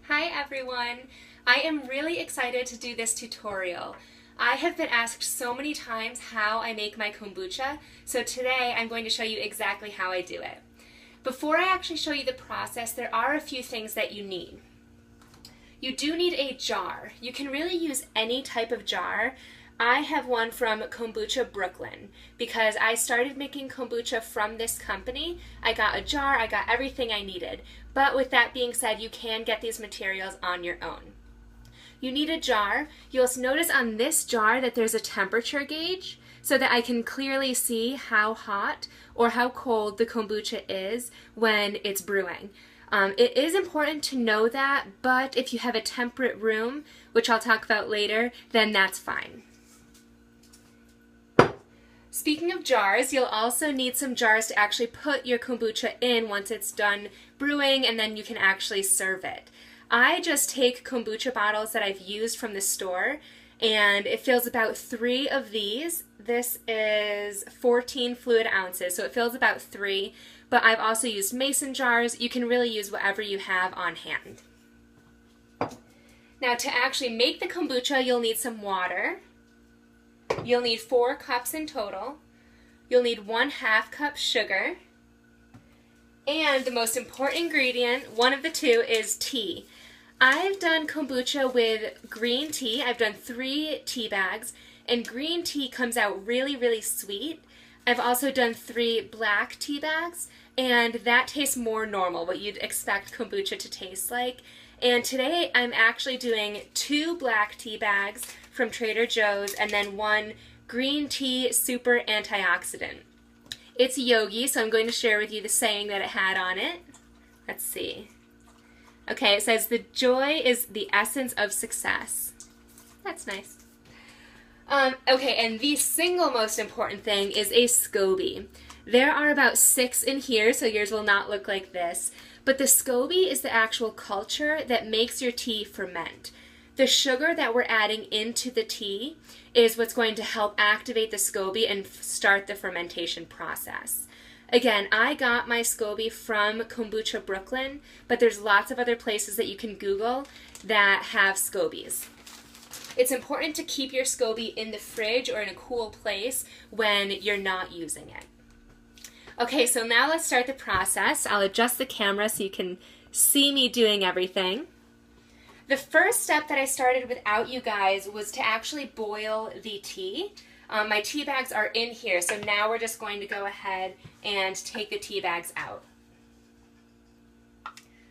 Hi everyone! I am really excited to do this tutorial. I have been asked so many times how I make my kombucha, so today I'm going to show you exactly how I do it. Before I actually show you the process, there are a few things that you need. You do need a jar. You can really use any type of jar. I have one from Kombucha Brooklyn because I started making kombucha from this company. I got a jar, I got everything I needed. But with that being said, you can get these materials on your own. You need a jar. You'll notice on this jar that there's a temperature gauge so that I can clearly see how hot or how cold the kombucha is when it's brewing. It is important to know that, but if you have a temperate room, which I'll talk about later, then that's fine. Speaking of jars, you'll also need some jars to actually put your kombucha in once it's done brewing, and then you can actually serve it. I just take kombucha bottles that I've used from the store, and it fills about 3 of these. This is 14 fluid ounces, so it fills about 3, but I've also used mason jars. You can really use whatever you have on hand. Now to actually make the kombucha, you'll need some water. You'll need 4 cups in total. You'll need 1/2 cup sugar. And the most important ingredient, one of the two, is tea. I've done kombucha with green tea. I've done 3 tea bags, and green tea comes out really, really sweet. I've also done 3 black tea bags, and that tastes more normal, what you'd expect kombucha to taste like. And today I'm actually doing 2 black tea bags from Trader Joe's and then 1 green tea super antioxidant. It's yogi, so I'm going to share with you the saying that it had on it. Let's see. Okay, it says, "The joy is the essence of success." That's nice. Okay, and the single most important thing is a SCOBY. There are about 6 in here, so yours will not look like this. But the SCOBY is the actual culture that makes your tea ferment. The sugar that we're adding into the tea is what's going to help activate the SCOBY and start the fermentation process. Again, I got my SCOBY from Kombucha Brooklyn, but there's lots of other places that you can Google that have SCOBYs. It's important to keep your SCOBY in the fridge or in a cool place when you're not using it. Okay, so now let's start the process. I'll adjust the camera so you can see me doing everything. The first step that I started without you guys was to actually boil the tea. My tea bags are in here, so now we're just going to go ahead and take the tea bags out.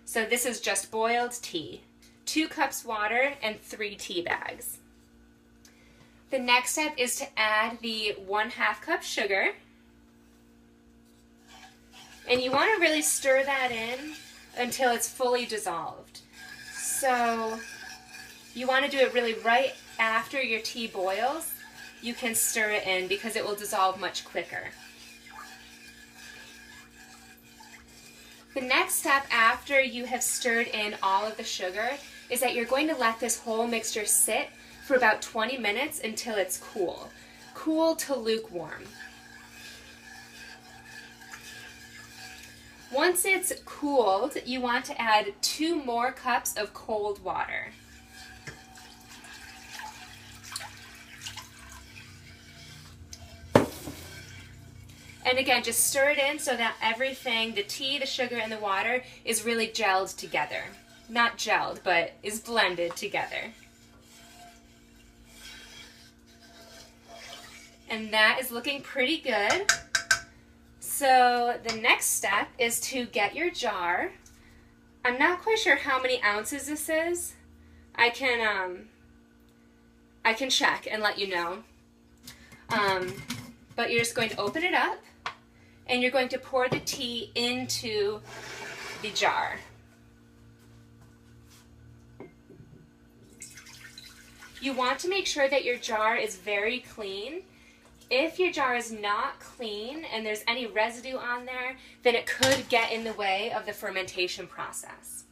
So this is just boiled tea. 2 cups water and 3 tea bags. The next step is to add the 1/2 cup sugar. And you want to really stir that in until it's fully dissolved. So you want to do it really right after your tea boils. You can stir it in because it will dissolve much quicker. The next step after you have stirred in all of the sugar is that you're going to let this whole mixture sit for about 20 minutes until it's cool. Cool to lukewarm. Once it's cooled, you want to add 2 more cups of cold water. And again, just stir it in so that everything, the tea, the sugar, and the water, is really gelled together. Not gelled, but is blended together. And that is looking pretty good. So the next step is to get your jar. I'm not quite sure how many ounces this is. I can check and let you know. But you're just going to open it up and you're going to pour the tea into the jar. You want to make sure that your jar is very clean. If your jar is not clean and there's any residue on there, then it could get in the way of the fermentation process.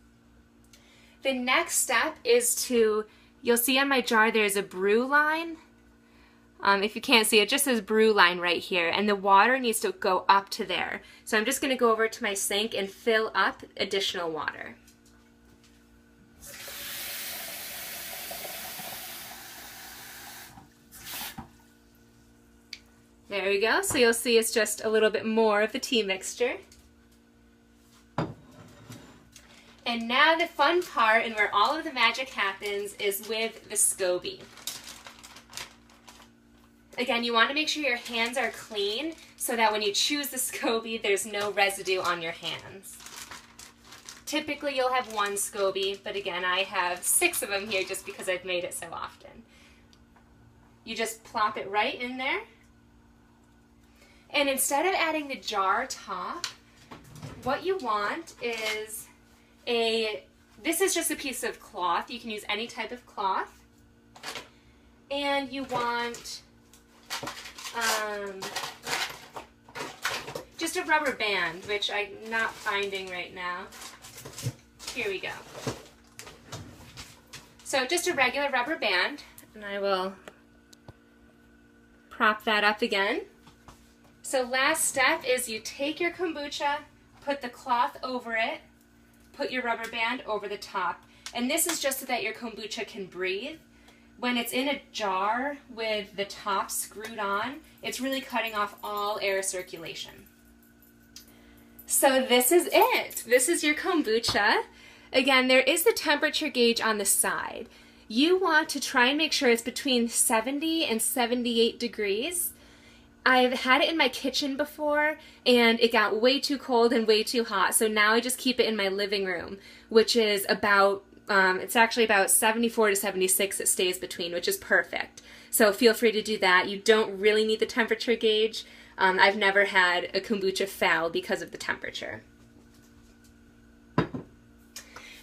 The next step is to, you'll see on my jar there's a brew line. If you can't see, it just says brew line right here, and the water needs to go up to there. So I'm just going to go over to my sink and fill up additional water. There we go. So you'll see it's just a little bit more of the tea mixture. And now the fun part, and where all of the magic happens, is with the SCOBY. Again, you want to make sure your hands are clean so that when you choose the SCOBY, there's no residue on your hands. Typically, you'll have one SCOBY, but again, I have 6 of them here just because I've made it so often. You just plop it right in there. And instead of adding the jar top, what you want is this is just a piece of cloth. You can use any type of cloth. And you want just a rubber band, which I'm not finding right now. Here we go. So just a regular rubber band, and I will prop that up again. So last step is you take your kombucha, put the cloth over it, put your rubber band over the top. And this is just so that your kombucha can breathe. When it's in a jar with the top screwed on, it's really cutting off all air circulation. So this is it. This is your kombucha. Again, there is the temperature gauge on the side. You want to try and make sure it's between 70 and 78 degrees. I've had it in my kitchen before, and it got way too cold and way too hot, so now I just keep it in my living room, which is about, it's actually about 74 to 76 it stays between, which is perfect. So feel free to do that. You don't really need the temperature gauge. I've never had a kombucha foul because of the temperature.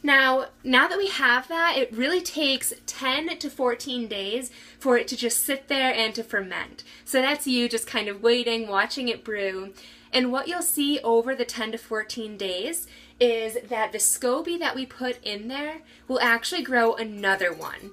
Now that we have that, it really takes 10 to 14 days for it to just sit there and to ferment. So that's you just kind of waiting, watching it brew. And what you'll see over the 10 to 14 days is that the SCOBY that we put in there will actually grow another one.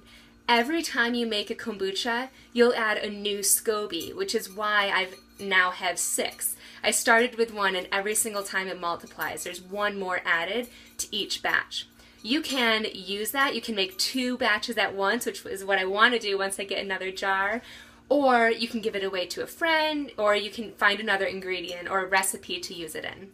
Every time you make a kombucha, you'll add a new SCOBY, which is why I've now have 6. I started with 1, and every single time it multiplies. There's 1 more added to each batch. You can use that. You can make 2 batches at once, which is what I want to do once I get another jar. Or you can give it away to a friend, or you can find another ingredient or a recipe to use it in.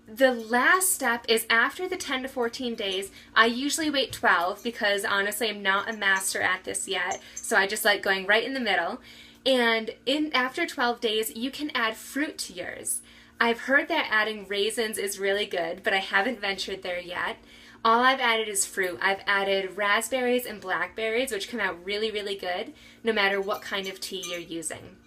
The last step is after the 10 to 14 days. I usually wait 12 because honestly I'm not a master at this yet, so I just like going right in the middle. And after 12 days, you can add fruit to yours. I've heard that adding raisins is really good, but I haven't ventured there yet. All I've added is fruit. I've added raspberries and blackberries, which come out really, really good, no matter what kind of tea you're using.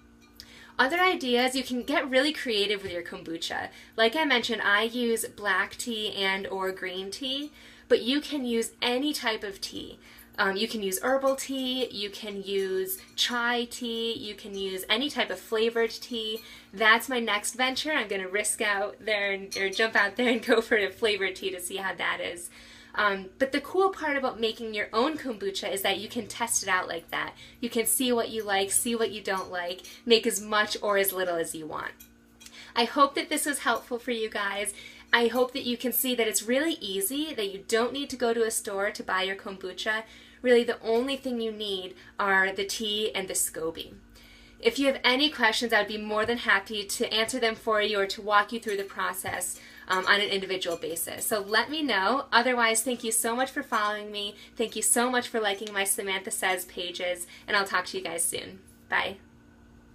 Other ideas, you can get really creative with your kombucha. Like I mentioned, I use black tea and or green tea, but you can use any type of tea. You can use herbal tea, you can use chai tea, you can use any type of flavored tea. That's my next venture. I'm going to risk out there or jump out there and go for a flavored tea to see how that is. But the cool part about making your own kombucha is that you can test it out like that. You can see what you like, see what you don't like, make as much or as little as you want. I hope that this was helpful for you guys. I hope that you can see that it's really easy, that you don't need to go to a store to buy your kombucha. Really, the only thing you need are the tea and the SCOBY. If you have any questions, I would be more than happy to answer them for you or to walk you through the process on an individual basis. So let me know. Otherwise, thank you so much for following me. Thank you so much for liking my Samantha Says pages, and I'll talk to you guys soon. Bye.